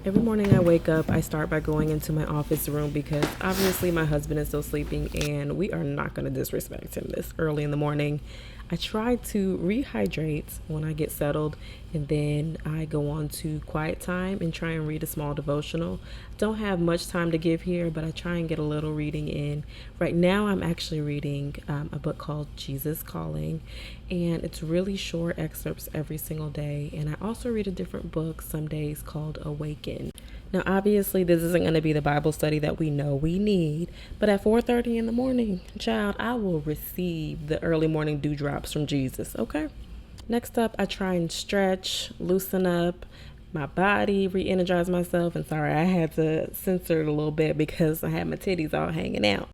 Every morning I wake up, I start by going into my office room because obviously my husband is still sleeping and we are not going to disrespect him this early in the morning. I try to rehydrate when I get settled, and then I go on to quiet time and try and read a small devotional. Don't have much time to give here, but I try and get a little reading in. Right now, I'm actually reading a book called Jesus Calling, and it's really short excerpts every single day. And I also read a different book some days called Awaken. Now, obviously, this isn't going to be the Bible study that we know we need, but at 4:30 in the morning, child, I will receive the early morning dewdrops from Jesus, okay? Next up, I try and stretch, loosen up my body, re-energize myself. And sorry, I had to censor it a little bit because I had my titties all hanging out.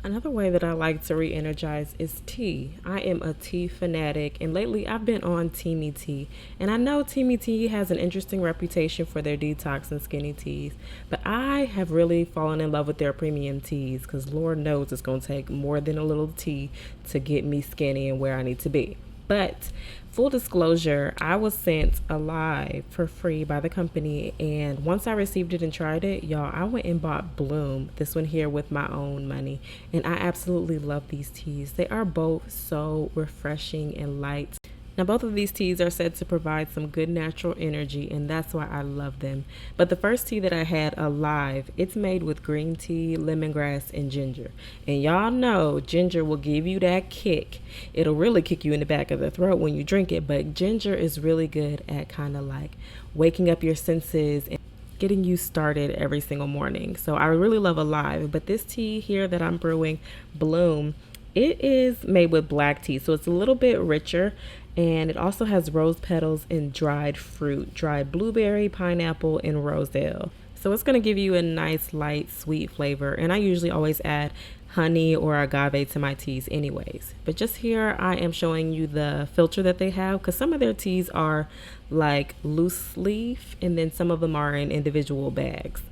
Another way that I like to re-energize is tea. I am a tea fanatic, and lately I've been on TEAMI tea. And I know TEAMI tea has an interesting reputation for their detox and skinny teas, but I have really fallen in love with their premium teas because Lord knows it's going to take more than a little tea to get me skinny and where I need to be. But full disclosure, I was sent a Live for free by the company, and once I received it and tried it, y'all, I went and bought Bloom, this one here, with my own money, and I absolutely love these teas. They are both so refreshing and light. Now, both of these teas are said to provide some good natural energy, and that's why I love them. But the first tea that I had, Alive, it's made with green tea, lemongrass, and ginger. And y'all know ginger will give you that kick. It'll really kick you in the back of the throat when you drink it, but ginger is really good at kind of like waking up your senses and getting you started every single morning. So I really love Alive, but this tea here that I'm brewing, Bloom, it is made with black tea, so it's a little bit richer, and it also has rose petals and dried fruit, dried blueberry, pineapple, and roselle. So it's going to give you a nice, light, sweet flavor, and I usually always add honey or agave to my teas anyways. But just here, I am showing you the filter that they have, because some of their teas are like loose leaf, and then some of them are in individual bags.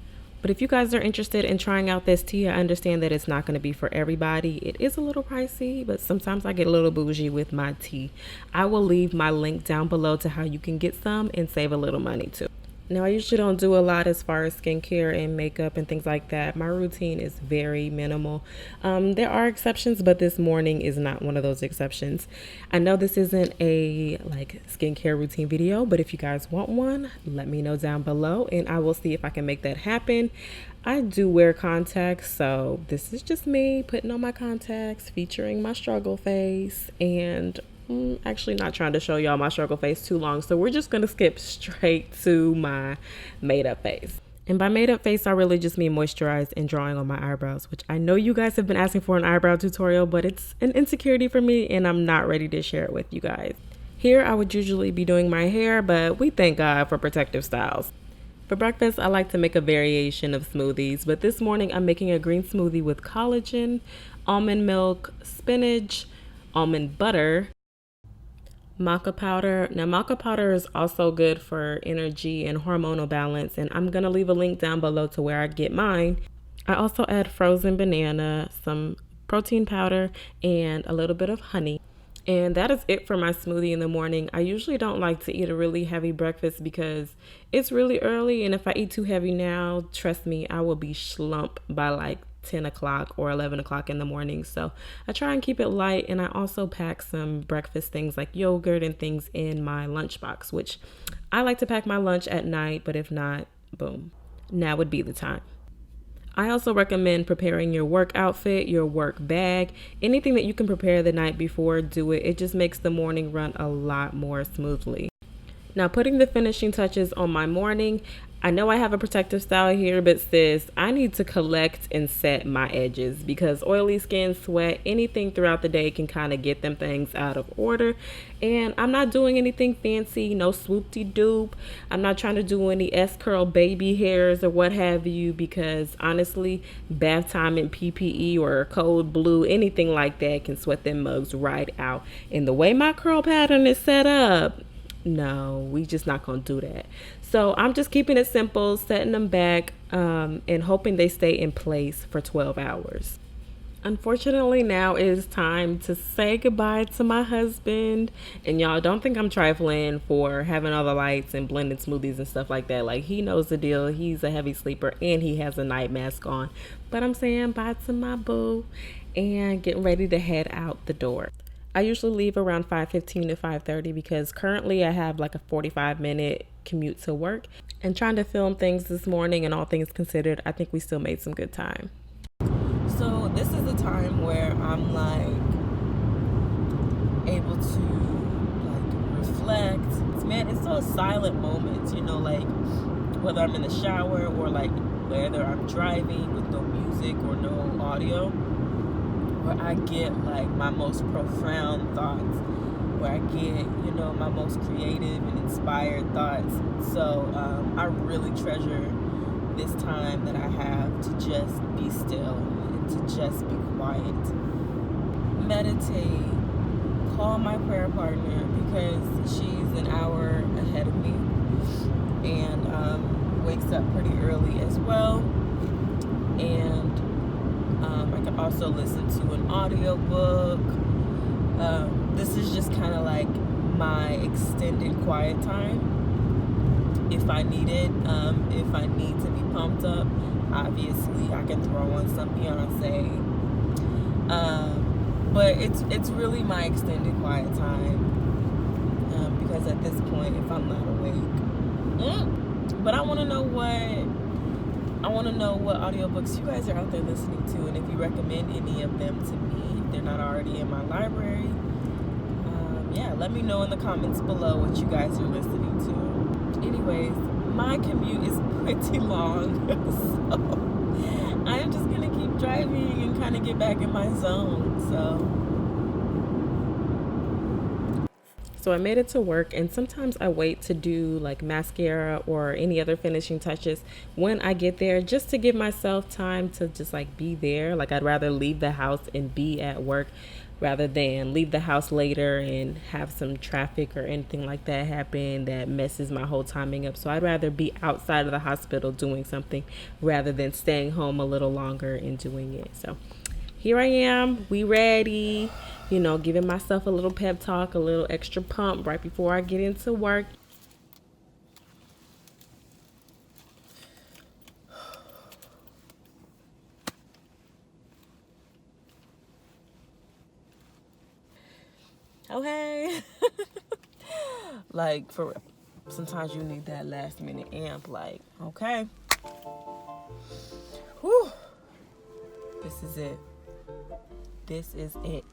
But if you guys are interested in trying out this tea, I understand that it's not going to be for everybody. It is a little pricey, but sometimes I get a little bougie with my tea. I will leave my link down below to how you can get some and save a little money too. Now, I usually don't do a lot as far as skincare and makeup and things like that. My routine is very minimal. There are exceptions, but this morning is not one of those exceptions. I know this isn't a like skincare routine video, but if you guys want one, let me know down below and I will see if I can make that happen. I do wear contacts, so this is just me putting on my contacts, featuring my struggle face, and actually not trying to show y'all my struggle face too long, so we're just gonna skip straight to my made up face. And by made up face, I really just mean moisturized and drawing on my eyebrows, which I know you guys have been asking for an eyebrow tutorial, but it's an insecurity for me and I'm not ready to share it with you guys. Here I would usually be doing my hair, but we thank God for protective styles. For breakfast, I like to make a variation of smoothies, but this morning I'm making a green smoothie with collagen, almond milk, spinach, almond butter, maca powder. Now, maca powder is also good for energy and hormonal balance, and I'm gonna leave a link down below to where I get mine. I also add frozen banana, some protein powder, and a little bit of honey. And that is it for my smoothie in the morning. I usually don't like to eat a really heavy breakfast because it's really early, and if I eat too heavy now, trust me, I will be slump by like 10 o'clock or 11 o'clock in the morning. So I try and keep it light, and I also pack some breakfast things like yogurt and things in my lunchbox, which I like to pack my lunch at night, but if not, boom, now would be the time. I also recommend preparing your work outfit, your work bag, anything that you can prepare the night before, do it. It just makes the morning run a lot more smoothly. Now, putting the finishing touches on my morning, I know I have a protective style here, but sis, I need to collect and set my edges because oily skin, sweat, anything throughout the day can kind of get them things out of order. And I'm not doing anything fancy, no swoop-de-doop. I'm not trying to do any S-curl baby hairs or what have you, because honestly, bath time in PPE or cold blue, anything like that can sweat them mugs right out. And the way my curl pattern is set up, no, we just not gonna do that. So I'm just keeping it simple, setting them back and hoping they stay in place for 12 hours. Unfortunately, now it is time to say goodbye to my husband. And y'all don't think I'm trifling for having all the lights and blended smoothies and stuff like that. Like, he knows the deal. He's a heavy sleeper and he has a night mask on. But I'm saying bye to my boo and getting ready to head out the door. I usually leave around 5:15 to 5:30 because currently I have like a 45-minute commute to work. And trying to film things this morning, and all things considered, I think we still made some good time. So this is the time where I'm like able to like reflect. Man, it's those silent moments, you know, like whether I'm in the shower or like whether I'm driving with no music or no audio, where I get like my most profound thoughts, where I get, you know, my most creative and inspired thoughts. So I really treasure this time that I have to just be still and to just be quiet. Meditate. Call my prayer partner because she's an hour ahead of me and wakes up pretty early as well. And I can also listen to an audiobook. This is just kind of like my extended quiet time. If I need it, if I need to be pumped up, obviously I can throw on some Beyonce. But it's really my extended quiet time because at this point, if I'm not awake, but I want to know what audiobooks you guys are out there listening to, and if you recommend any of them to me, if they're not already in my library. Yeah, let me know in the comments below what you guys are listening to. Anyways, my commute is pretty long, so I'm just gonna keep driving and kind of get back in my zone. So I made it to work, and sometimes I wait to do like mascara or any other finishing touches when I get there, just to give myself time to just like be there. Like, I'd rather leave the house and be at work rather than leave the house later and have some traffic or anything like that happen that messes my whole timing up. So I'd rather be outside of the hospital doing something rather than staying home a little longer and doing it. So here I am, we ready, you know, giving myself a little pep talk, a little extra pump right before I get into work. Okay. Like, for real. Sometimes you need that last minute amp, like, okay. Whew. This is it. This is it.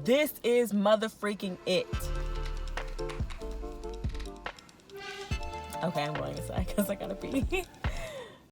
This is mother freaking it. Okay, I'm going inside because I gotta pee.